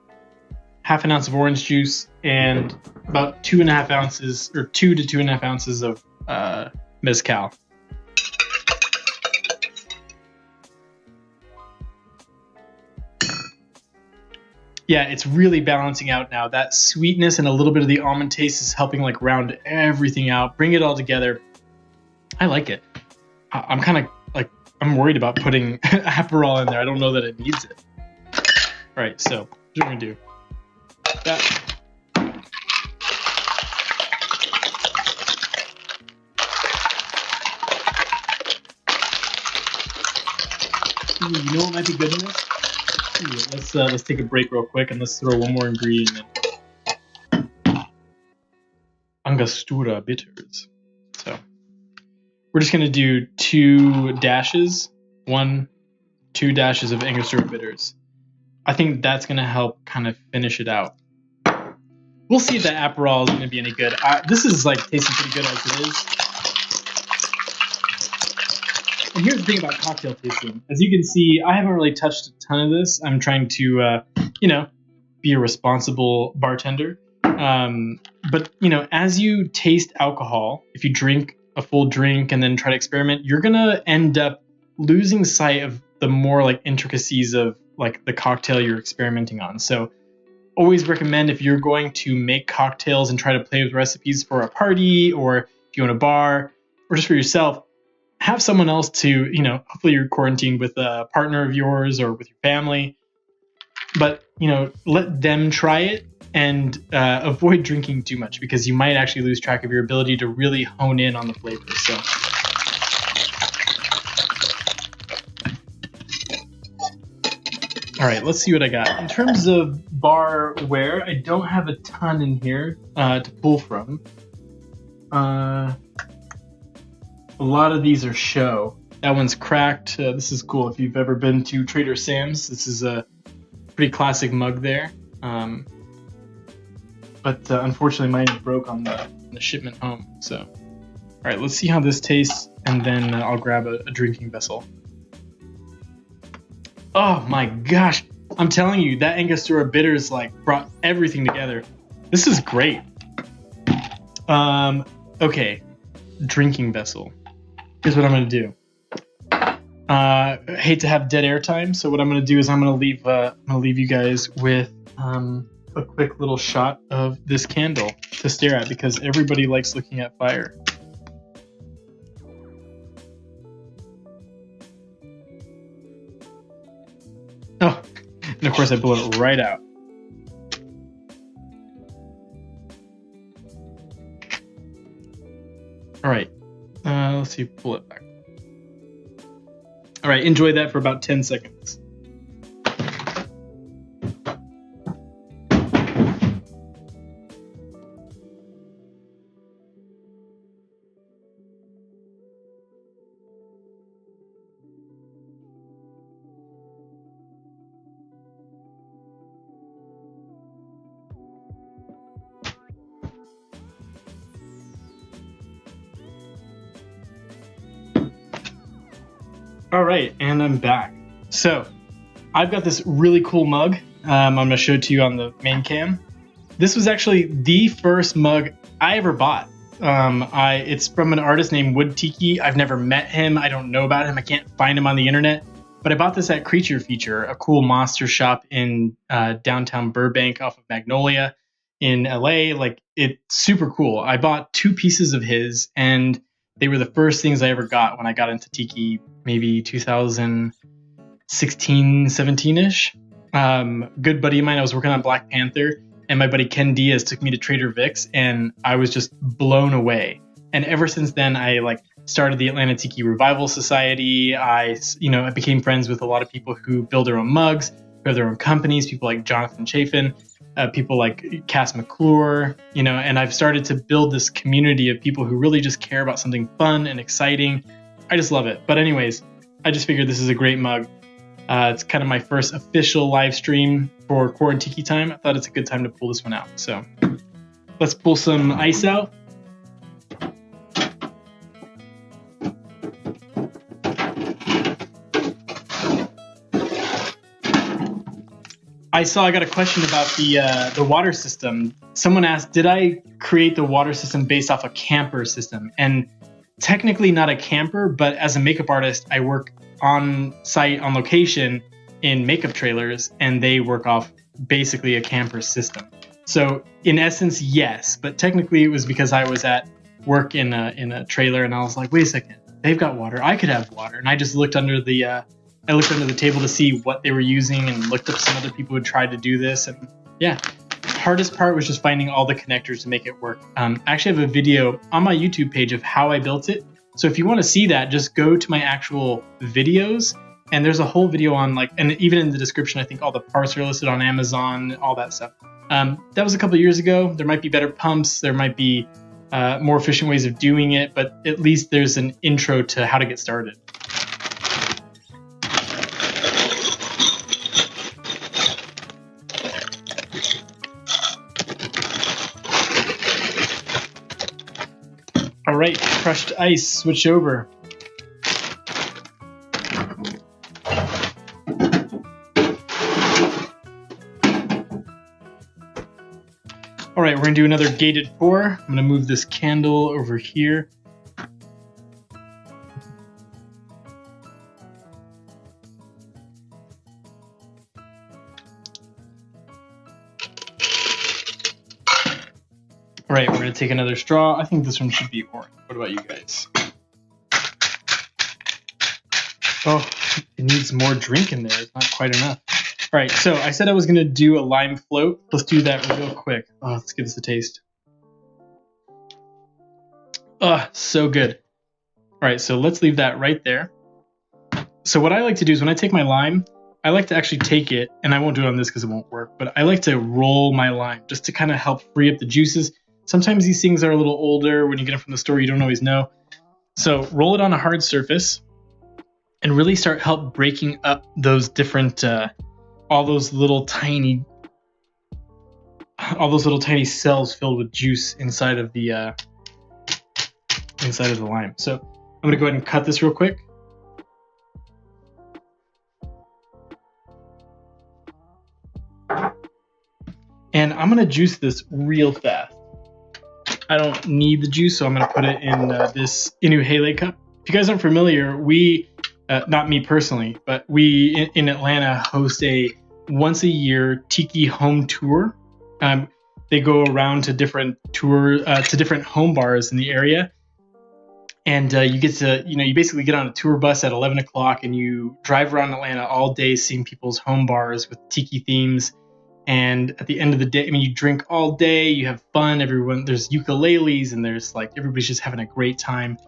½ ounce of orange juice, and about 2.5 ounces, or 2 to 2.5 ounces of mezcal. Yeah, it's really balancing out now. That sweetness and a little bit of the almond taste is helping like round everything out, bring it all together. I like it. I'm kind of like, I'm worried about putting Aperol in there. I don't know that it needs it. All right, so what we're gonna do that. Ooh, you know what might be good in this? Ooh, let's take a break real quick and let's throw one more ingredient in. Angostura bitters. So we're just gonna do 2 dashes, 2 dashes of Angostura bitters. I think that's gonna help kind of finish it out. We'll see if that Aperol is gonna be any good. This is like tasting pretty good as it is. And here's the thing about cocktail tasting. As you can see, I haven't really touched a ton of this. I'm trying to, be a responsible bartender. But, as you taste alcohol, if you drink a full drink and then try to experiment, you're going to end up losing sight of the more like intricacies of like the cocktail you're experimenting on. So always recommend, if you're going to make cocktails and try to play with recipes for a party, or if you own a bar, or just for yourself, have someone else to, hopefully you're quarantined with a partner of yours or with your family, but, let them try it and avoid drinking too much, because you might actually lose track of your ability to really hone in on the flavors. So all right, let's see what I got. In terms of barware, I don't have a ton in here to pull from. A lot of these are show. That one's cracked. This is cool. If you've ever been to Trader Sam's, this is a pretty classic mug there. But unfortunately, mine broke on the shipment home. So, all right, let's see how this tastes, and then I'll grab a drinking vessel. Oh my gosh! I'm telling you, that Angostura bitters like brought everything together. This is great. Okay, drinking vessel. Here's what I'm gonna do. I hate to have dead air time, so what I'm gonna do is I'm gonna leave you guys with a quick little shot of this candle to stare at, because everybody likes looking at fire. Oh, and of course I blow it right out. All right, let's see, pull it back. All right, enjoy that for about 10 seconds. All right, and I'm back. So I've got this really cool mug. I'm going to show it to you on the main cam. This was actually the first mug I ever bought. It's from an artist named Quaran-Tiki. I've never met him. I don't know about him. I can't find him on the internet. But I bought this at Creature Feature, a cool monster shop in downtown Burbank off of Magnolia in LA. Like, it's super cool. I bought 2 pieces of his, and they were the first things I ever got when I got into Tiki, maybe 2016, 17-ish. Good buddy of mine, I was working on Black Panther, and my buddy Ken Diaz took me to Trader Vic's, and I was just blown away. And ever since then, I started the Atlanta Tiki Revival Society. I became friends with a lot of people who build their own mugs, who have their own companies, people like Jonathan Chafin. people like Cass McClure, and I've started to build this community of people who really just care about something fun and exciting. I just love it. But anyways, I just figured this is a great mug. It's kind of my first official live stream for Quaran-Tiki time. I thought it's a good time to pull this one out. So let's pull some ice out. I got a question about the water system. Someone asked, did I create the water system based off a camper system? And technically not a camper, but as a makeup artist, I work on site, on location in makeup trailers, and they work off basically a camper system. So in essence, yes, but technically it was because I was at work in a trailer and I was like, wait a second, they've got water, I could have water. And I just looked under the table to see what they were using and looked up some other people who tried to do this. And yeah, hardest part was just finding all the connectors to make it work. I actually have a video on my YouTube page of how I built it. So if you want to see that, just go to my actual videos, and there's a whole video on and even in the description, I think all the parts are listed on Amazon, all that stuff. That was a couple of years ago. There might be better pumps. There might be more efficient ways of doing it, but at least there's an intro to how to get started. All right, crushed ice, switch over. All right, we're gonna do another gated pour. I'm gonna move this candle over here. All right, we're gonna take another straw. I think this one should be orange. What about you guys? Oh, it needs more drink in there. It's not quite enough. All right, so I said I was gonna do a lime float. Let's do that real quick. Oh, let's give this a taste. Oh, so good. All right, so let's leave that right there. So what I like to do is when I take my lime, I like to actually take it, and I won't do it on this because it won't work, but I like to roll my lime just to kind of help free up the juices. Sometimes these things are a little older. When you get them from the store, you don't always know. So roll it on a hard surface and really start help breaking up those different, all those little tiny cells filled with juice inside of the lime. So I'm gonna go ahead and cut this real quick. And I'm gonna juice this real fast. I don't need the juice, so I'm going to put it in this Inuhele cup. If you guys aren't familiar, we, not me personally, but we in Atlanta host a once a year tiki home tour. They go around to different different home bars in the area, and you get to, you basically get on a tour bus at 11 o'clock and you drive around Atlanta all day seeing people's home bars with tiki themes. And at the end of the day, you drink all day, you have fun, there's ukuleles, and there's everybody's just having a great time.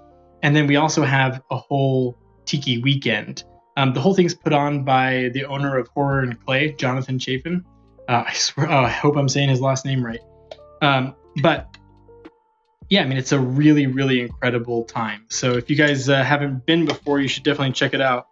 And then we also have a whole tiki weekend. The whole thing's put on by the owner of Horror and Clay, Jonathan Chafin. I swear, I hope I'm saying his last name right. But yeah, it's a really, really incredible time. So if you guys haven't been before, you should definitely check it out.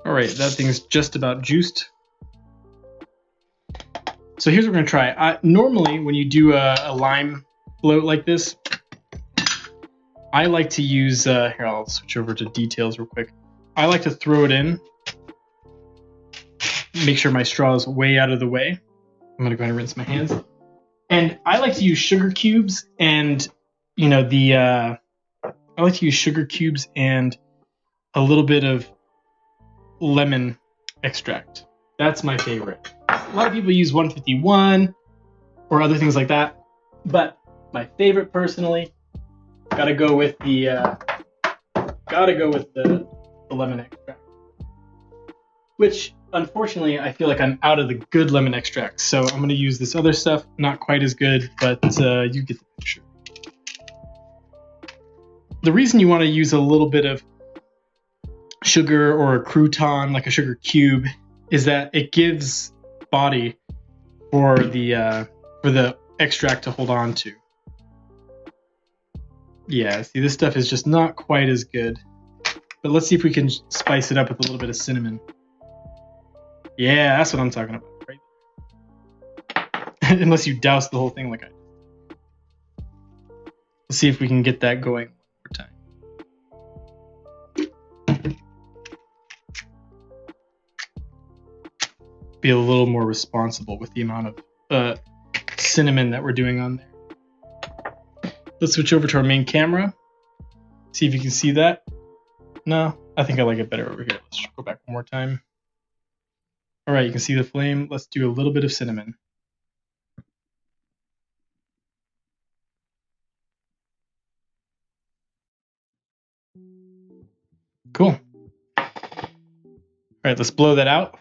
All right, that thing's just about juiced. So here's what we're gonna try. Normally, when you do a lime float like this, I like to use, here, I'll switch over to details real quick. I like to throw it in, make sure my straw is way out of the way. I'm gonna go ahead and rinse my hands. And I like to use sugar cubes and, I like to use sugar cubes and a little bit of lemon extract. That's my favorite. A lot of people use 151 or other things like that, but my favorite personally, gotta go with the lemon extract, which unfortunately, I feel like I'm out of the good lemon extract, so I'm going to use this other stuff. Not quite as good, but you get the picture. The reason you want to use a little bit of sugar or a crouton, like a sugar cube, is that it gives body for the extract to hold on to. Yeah, see, this stuff is just not quite as good. But let's see if we can spice it up with a little bit of cinnamon. Yeah, that's what I'm talking about, right? Unless you douse the whole thing like I did. Let's see if we can get that going one more time. Be a little more responsible with the amount of cinnamon that we're doing on there. Let's switch over to our main camera. See if you can see that. No, I think I like it better over here. Let's go back one more time. All right, you can see the flame. Let's do a little bit of cinnamon. Cool. All right, let's blow that out.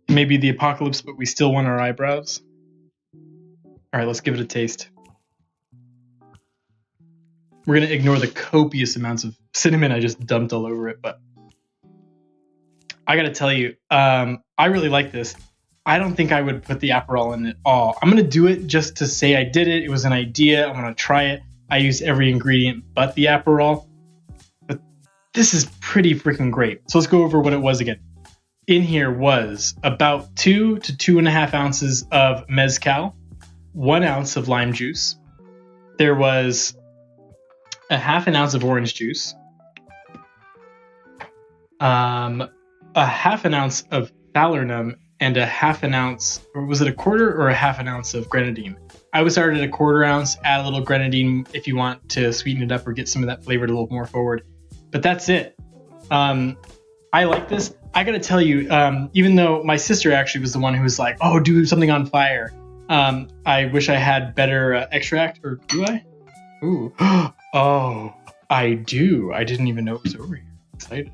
Maybe the apocalypse, but we still want our eyebrows. All right, let's give it a taste. We're going to ignore the copious amounts of cinnamon I just dumped all over it, but I got to tell you, I really like this. I don't think I would put the Aperol in it all. I'm going to do it just to say I did it. It was an idea. I'm going to try it. I used every ingredient but the Aperol. But this is pretty freaking great. So let's go over what it was again. In here was about 2 to 2.5 ounces of mezcal, 1 ounce of lime juice. There was a half an ounce of orange juice, a half an ounce of falernum, and a half an ounce, or was it a quarter or a half an ounce of grenadine? I would start at a quarter ounce, add a little grenadine if you want to sweeten it up or get some of that flavor a little more forward. But that's it. I like this. I gotta tell you, even though my sister actually was the one who was like, oh, do something on fire. I wish I had better extract, or do I? Ooh. Oh, I do. I didn't even know it was over here. I'm excited.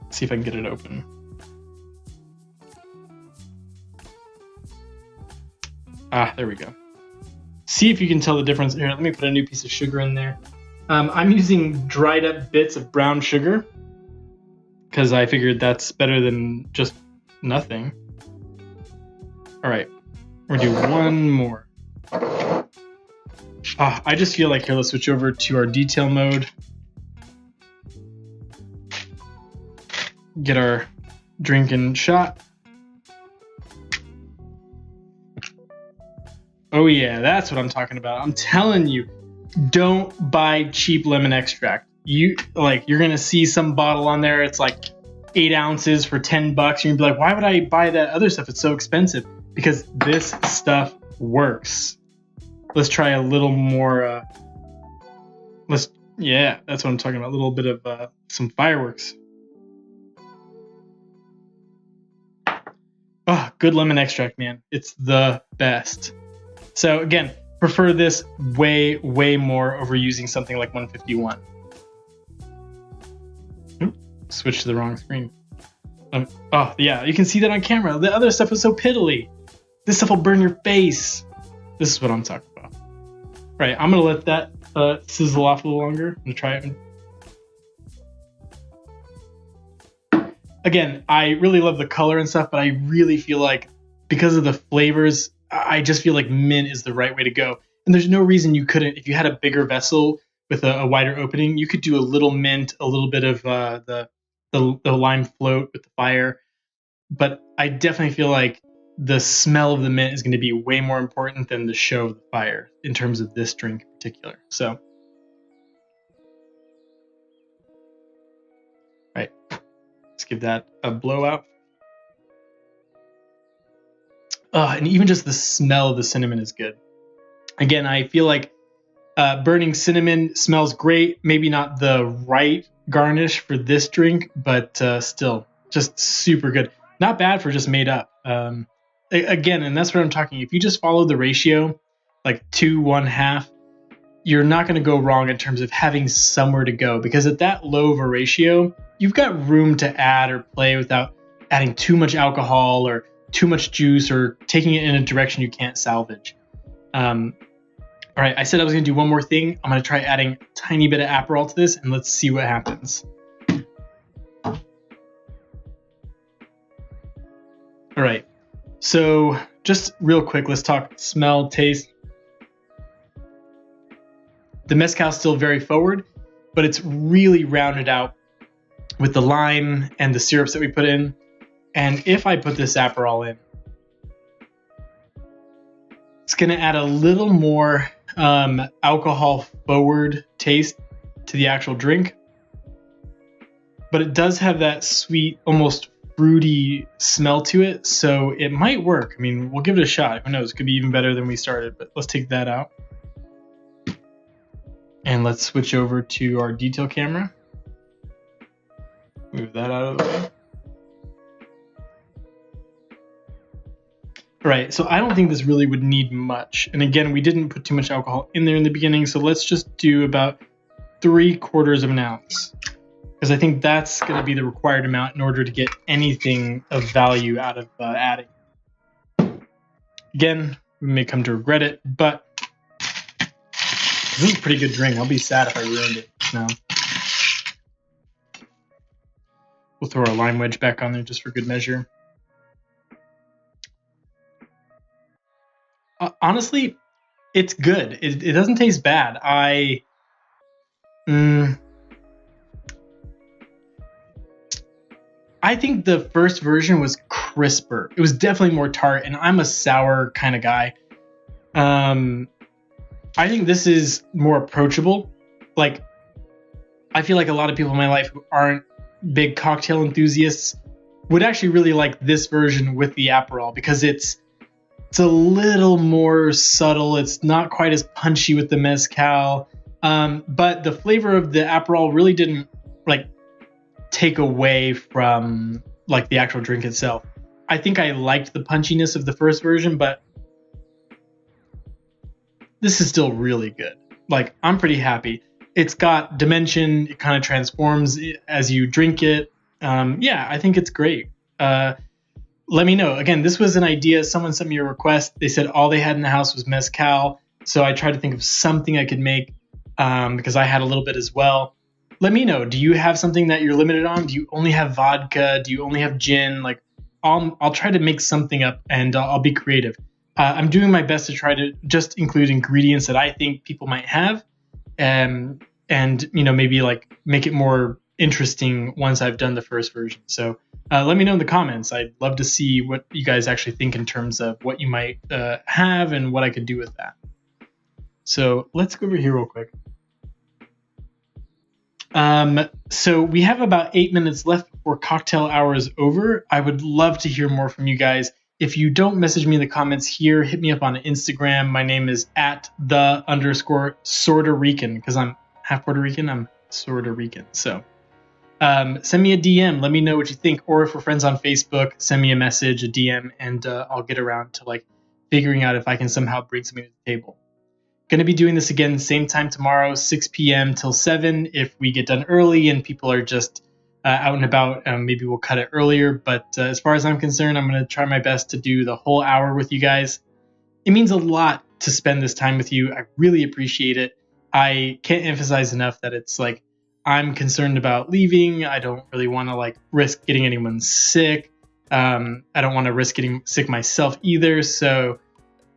Let's see if I can get it open. Ah, there we go. See if you can tell the difference. Here, let me put a new piece of sugar in there. I'm using dried up bits of brown sugar because I figured that's better than just nothing. All right, we're gonna do one more. I just feel like, here, let's switch over to our detail mode. Get our drink and shot. Oh yeah, that's what I'm talking about. I'm telling you, don't buy cheap lemon extract. You're gonna see some bottle on there. It's like 8 ounces for $10. You're gonna be like, why would I buy that other stuff? It's so expensive. Because this stuff works. Let's try a little more. Yeah, that's what I'm talking about. A little bit of some fireworks. Oh, good lemon extract, man. It's the best. So again, prefer this way, way more over using something like 151. Switch to the wrong screen. Oh, yeah, you can see that on camera. The other stuff was so piddly. This stuff will burn your face. This is what I'm talking about. Right, I'm going to let that sizzle off a little longer. I'm going to try it. Again, I really love the color and stuff, but I really feel like because of the flavors, I just feel like mint is the right way to go. And there's no reason you couldn't, if you had a bigger vessel with a wider opening, you could do a little mint, a little bit of the lime float with the fire. But I definitely feel like the smell of the mint is going to be way more important than the show of the fire in terms of this drink in particular. So, right, let's give that a blowout. And even just the smell of the cinnamon is good. Again, I feel like burning cinnamon smells great. Maybe not the right garnish for this drink, but still just super good. Not bad for just made up. Again, and that's what I'm talking. If you just follow the ratio, like 2, 1/2, you're not going to go wrong in terms of having somewhere to go, because at that low of a ratio, you've got room to add or play without adding too much alcohol or too much juice or taking it in a direction you can't salvage. All right, I said I was going to do one more thing. I'm going to try adding a tiny bit of Aperol to this, and let's see what happens. All right, so just real quick, let's talk smell, taste. The mezcal's still very forward, but it's really rounded out with the lime and the syrups that we put in. And if I put this Aperol in, it's going to add a little more alcohol forward taste to the actual drink, but it does have that sweet, almost fruity smell to it, so it might work. I mean, we'll give it a shot. Who knows? It could be even better than we started, but let's take that out. And let's switch over to our detail camera. Move that out of the way. All right, so I don't think this really would need much. And again, we didn't put too much alcohol in there in the beginning, so let's just do about 3/4 of an ounce, because I think that's going to be the required amount in order to get anything of value out of adding. Again, we may come to regret it, but this is a pretty good drink. I'll be sad if I ruined it now. We'll throw our lime wedge back on there just for good measure. Honestly, it's good. It doesn't taste bad. I think the first version was crisper. It was definitely more tart, and I'm a sour kind of guy. I think this is more approachable. Like, I feel like a lot of people in my life who aren't big cocktail enthusiasts would actually really like this version with the Aperol, because it's a little more subtle. It's not quite as punchy with the mezcal, but the flavor of the Aperol really didn't like take away from like the actual drink itself. I think I liked the punchiness of the first version, but this is still really good. Like, I'm pretty happy. It's got dimension. It kind of transforms as you drink it. Yeah, I think it's great. Let me know. Again, this was an idea. Someone sent me a request. They said all they had in the house was mezcal. So I tried to think of something I could make because I had a little bit as well. Let me know. Do you have something that you're limited on? Do you only have vodka? Do you only have gin? Like, I'll try to make something up, and I'll be creative. I'm doing my best to try to just include ingredients that I think people might have, and maybe like make it more interesting once I've done the first version. So let me know in the comments. I'd love to see what you guys actually think in terms of what you might have and what I could do with that. So let's go over here real quick. So we have about 8 minutes left before cocktail hour is over. I would love to hear more from you guys. If you don't message me in the comments here, hit me up on Instagram. My name is @the_sorta-rican, because I'm half Puerto Rican. I'm sorta Rican. So send me a DM. Let me know what you think. Or if we're friends on Facebook, send me a message, a DM, and I'll get around to like figuring out if I can somehow bring something to the table. Going to be doing this again same time tomorrow, 6 p.m. till 7. If we get done early and people are just out and about, maybe we'll cut it earlier. But as far as I'm concerned, I'm going to try my best to do the whole hour with you guys. It means a lot to spend this time with you. I really appreciate it. I can't emphasize enough that it's like I'm concerned about leaving. I don't really want to like risk getting anyone sick. I don't want to risk getting sick myself either. So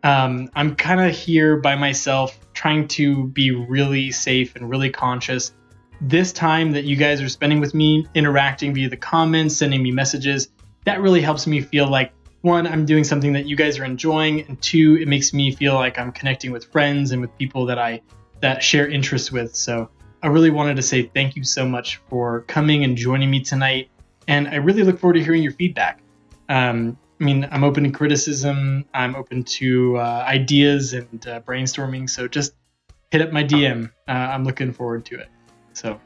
I'm kind of here by myself, trying to be really safe and really conscious. This time that you guys are spending with me, interacting via the comments, sending me messages, that really helps me feel like, one, I'm doing something that you guys are enjoying, and two, it makes me feel like I'm connecting with friends and with people that share interests with. So I really wanted to say thank you so much for coming and joining me tonight, and I really look forward to hearing your feedback. I'm open to criticism. I'm open to ideas and brainstorming. So just hit up my DM. I'm looking forward to it. So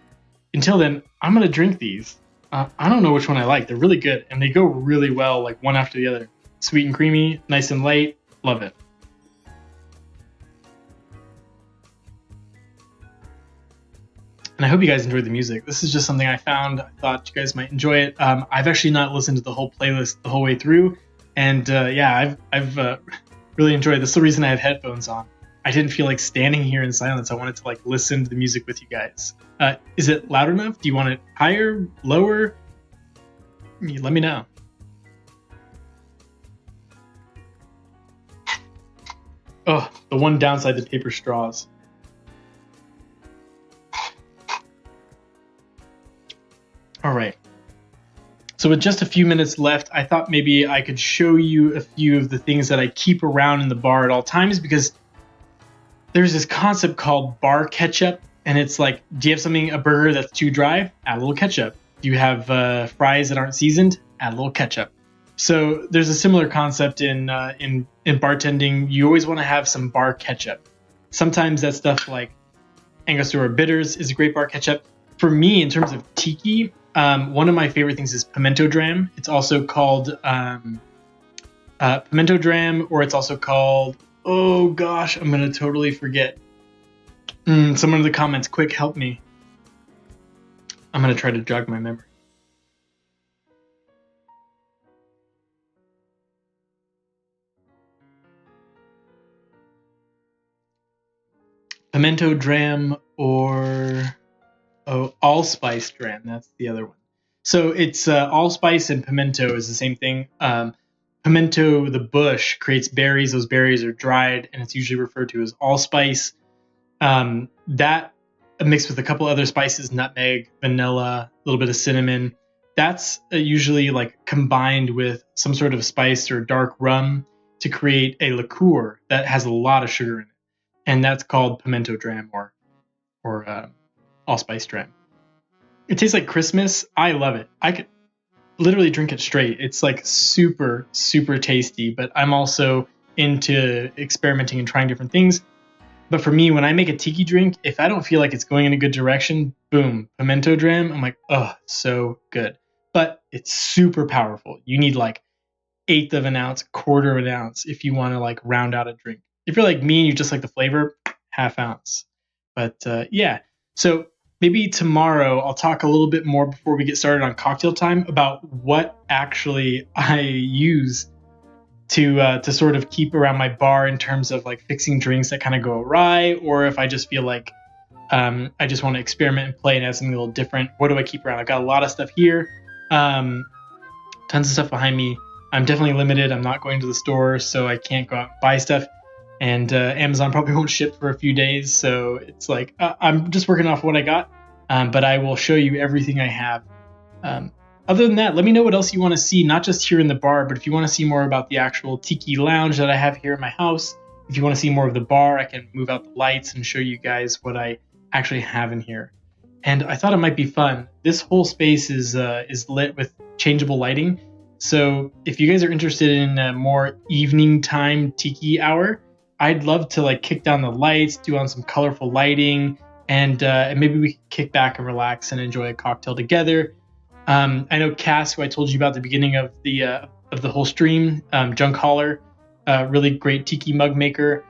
until then, I'm going to drink these. I don't know which one I like. They're really good, and they go really well, like one after the other. Sweet and creamy, nice and light. Love it. And I hope you guys enjoyed the music. This is just something I found. I thought you guys might enjoy it. I've actually not listened to the whole playlist the whole way through, and I've really enjoyed it. This is the reason I have headphones on. I didn't feel like standing here in silence. I wanted to like listen to the music with you guys. Is it loud enough? Do you want it higher, lower? Let me know. Oh, the one downside to paper straws. All right. So with just a few minutes left, I thought maybe I could show you a few of the things that I keep around in the bar at all times, because there's this concept called bar ketchup. And it's like, do you have a burger that's too dry? Add a little ketchup. Do you have fries that aren't seasoned? Add a little ketchup. So there's a similar concept in bartending. You always want to have some bar ketchup. Sometimes that stuff like Angostura bitters is a great bar ketchup. For me, in terms of tiki, one of my favorite things is pimento dram. It's also called pimento dram, or it's also called, oh gosh, I'm going to totally forget. Someone in the comments, quick, help me. I'm going to try to jog my memory. Pimento dram or allspice dram. That's the other one. So it's allspice and pimento is the same thing. Pimento, the bush, creates berries. Those berries are dried, and it's usually referred to as allspice. That mixed with a couple other spices, nutmeg, vanilla, a little bit of cinnamon. That's usually like combined with some sort of spice or dark rum to create a liqueur that has a lot of sugar in it. And that's called pimento dram or allspice dram. It tastes like Christmas. I love it. I could literally drink it straight. It's like super, super tasty, but I'm also into experimenting and trying different things. But for me, when I make a tiki drink, if I don't feel like it's going in a good direction, boom, pimento dram, I'm like, oh, so good. But it's super powerful. You need like 1/8 of an ounce, 1/4 of an ounce if you want to like round out a drink. If you're like me and you just like the flavor, 1/2 ounce. But yeah, so maybe tomorrow I'll talk a little bit more before we get started on cocktail time about what actually I use to sort of keep around my bar in terms of like fixing drinks that kind of go awry, or if I just feel like I just want to experiment and play and add something a little different. What do I keep around? I've got a lot of stuff here, tons of stuff behind me. I'm definitely limited. I'm not going to the store, so I can't go out and buy stuff. And Amazon probably won't ship for a few days, so it's like I'm just working off what I got. But I will show you everything I have. Other than that, let me know what else you want to see, not just here in the bar, but if you want to see more about the actual tiki lounge that I have here in my house, if you want to see more of the bar, I can move out the lights and show you guys what I actually have in here. And I thought it might be fun. This whole space is lit with changeable lighting. So if you guys are interested in a more evening time tiki hour, I'd love to like kick down the lights, do on some colorful lighting, and maybe we can kick back and relax and enjoy a cocktail together. I know Cass, who I told you about at the beginning of the whole stream, Junk Hauler, really great tiki mug maker.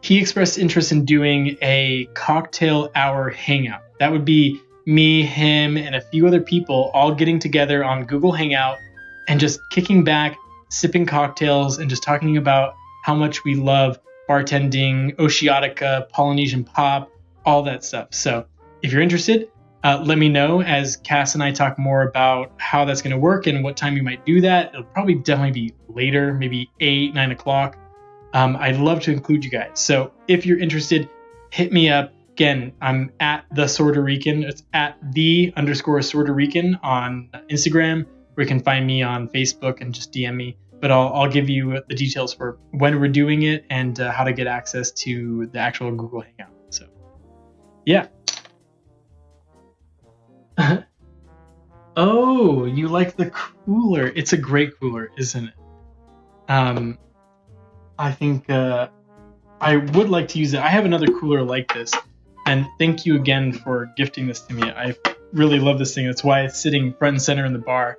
He expressed interest in doing a cocktail hour hangout. That would be me, him, and a few other people all getting together on Google Hangout and just kicking back, sipping cocktails, and just talking about how much we love bartending, Oceanica, Polynesian pop, all that stuff. So if you're interested, let me know as Cass and I talk more about how that's going to work and what time we might do that. It'll probably definitely be later, maybe 8, 9 o'clock. I'd love to include you guys. So if you're interested, hit me up. Again, I'm at the Sorta Rican. It's at _Sorta Rican on Instagram, or you can find me on Facebook and just DM me. But I'll give you the details for when we're doing it and how to get access to the actual Google Hangout. So, yeah. Oh, you like the cooler? It's a great cooler, isn't it? I think I would like to use it. I have another cooler like this, and thank you again for gifting this to me. I really love this thing. That's why it's sitting front and center in the bar.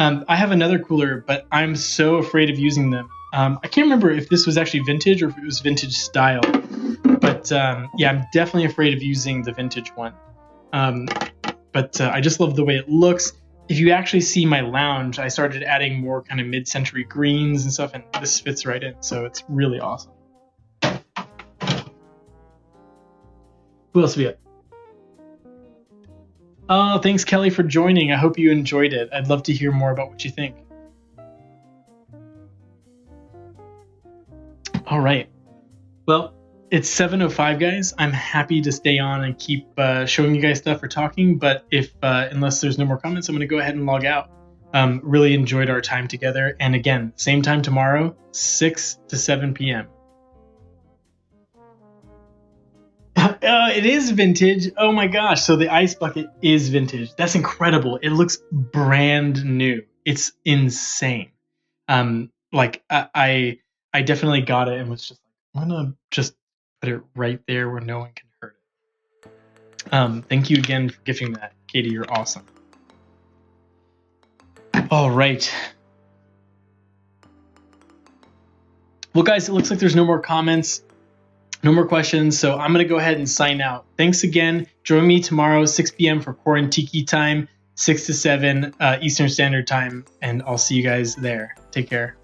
I have another cooler, but I'm so afraid of using them. I can't remember if this was actually vintage or if it was vintage style, but yeah, I'm definitely afraid of using the vintage one. But I just love the way it looks. If you actually see my lounge, I started adding more kind of mid-century greens and stuff, and this fits right in. So it's really awesome. Who else we got? Oh, thanks, Kelly, for joining. I hope you enjoyed it. I'd love to hear more about what you think. All right. Well, it's 7:05, guys. I'm happy to stay on and keep showing you guys stuff or talking, but if unless there's no more comments, I'm going to go ahead and log out. Really enjoyed our time together. And again, same time tomorrow, 6 to 7 p.m. It is vintage. Oh my gosh. So the ice bucket is vintage. That's incredible. It looks brand new. It's insane. Like I definitely got it and was just like, I'm gonna just put it right there where no one can hurt it. Thank you again for gifting that, Katie. You're awesome. All right. Well, guys, it looks like there's no more comments, no more questions, so I'm going to go ahead and sign out. Thanks again. Join me tomorrow, 6 p.m. for Quaran-Tiki time, 6 to 7 Eastern Standard Time, and I'll see you guys there. Take care.